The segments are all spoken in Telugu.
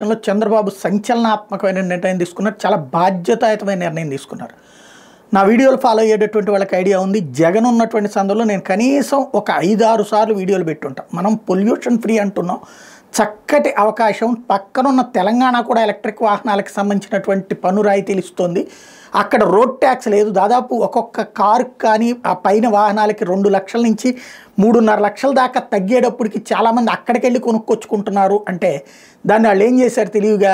లో చంద్రబాబు సంచలనాత్మకమైన నిర్ణయం తీసుకున్నారు. చాలా బాధ్యతాయుతమైన నిర్ణయం తీసుకున్నారు. నా వీడియోలు ఫాలో అయ్యేటటువంటి వాళ్ళకి ఐడియా ఉంది. జగన్ ఉన్నటువంటి సందర్భంలో నేను కనీసం ఒక 5-6 సార్లు వీడియోలు పెట్టుంటాం. మనం పొల్యూషన్ ఫ్రీ అంటున్నాం. చక్కటి అవకాశం పక్కనున్న తెలంగాణ కూడా ఎలక్ట్రిక్ వాహనాలకు సంబంధించినటువంటి పన్ను రాయితీలు ఇస్తుంది. అక్కడ రోడ్ ట్యాక్స్ లేదు. దాదాపు ఒక్కొక్క కారుకి కానీ ఆ పైన వాహనాలకి 2 లక్షల నుంచి 3.5 లక్షల దాకా తగ్గేటప్పటికి చాలామంది అక్కడికి వెళ్ళి కొనుక్కొచ్చుకుంటున్నారు. అంటే దాన్ని వాళ్ళు ఏం చేశారు తెలివిగా,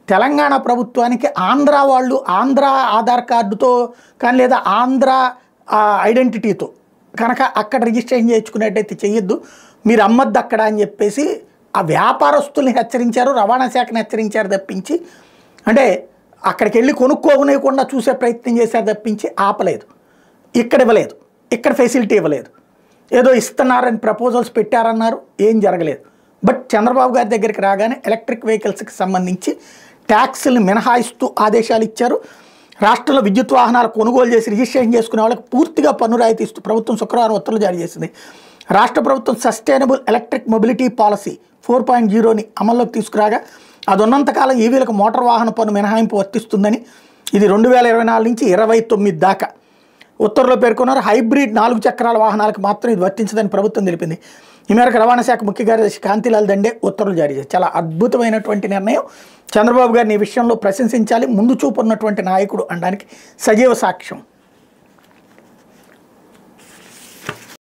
తెలంగాణ ప్రభుత్వానికి ఆంధ్ర వాళ్ళు ఆంధ్ర ఆధార్ కార్డుతో కానీ లేదా ఆంధ్ర ఐడెంటిటీతో కనుక అక్కడ రిజిస్ట్రేషన్ చేయించుకునేటైతే చెయ్యొద్దు, మీరు అమ్మద్దు అక్కడ అని చెప్పేసి ఆ వ్యాపారస్తుల్ని హెచ్చరించారు, రవాణా శాఖను హెచ్చరించారు తప్పించి, అంటే అక్కడికి వెళ్ళి కొనుక్కోకుండా చూసే ప్రయత్నం చేశారు తప్పించి ఆపలేదు. ఇక్కడ ఇవ్వలేదు, ఇక్కడ ఫెసిలిటీ ఇవ్వలేదు. ఏదో ఇస్తున్నారని ప్రపోజల్స్ పెట్టారన్నారు, ఏం జరగలేదు. బట్ చంద్రబాబు గారి దగ్గరికి రాగానే ఎలక్ట్రిక్ వెహికల్స్కి సంబంధించి ట్యాక్స్ని మినహాయిస్తూ ఆదేశాలు ఇచ్చారు. రాష్ట్రంలో విద్యుత్ వాహనాలు కొనుగోలు చేసి రిజిస్ట్రేషన్ చేసుకునే వాళ్ళకి పూర్తిగా పన్ను రాయితీ ఇస్తూ ప్రభుత్వం శుక్రవారం ఉత్తర్వులు జారీ చేసింది. రాష్ట్ర ప్రభుత్వం సస్టైనబుల్ ఎలక్ట్రిక్ మొబిలిటీ పాలసీ 4.0ని అమల్లోకి తీసుకురాగా అది ఉన్నంతకాలం ఈవీలకు మోటార్ వాహన పన్ను మినహాయింపు వర్తిస్తుందని, ఇది 2024 నుంచి 29 దాకా ఉత్తర్వులో పేర్కొన్నారు. హైబ్రిడ్ 4 చక్రాల వాహనాలకు మాత్రం ఇది వర్తించదని ప్రభుత్వం తెలిపింది. ఈ మేరకు రవాణా శాఖ ముఖ్య కార్యదర్శి కాంతిలాల్ దండే ఉత్తర్వులు జారీ చేశారు. చాలా అద్భుతమైనటువంటి నిర్ణయం. చంద్రబాబు గారిని ఈ విషయంలో ప్రశంసించాలి. ముందు చూపు ఉన్నటువంటి నాయకుడు అనడానికి సజీవ సాక్ష్యం.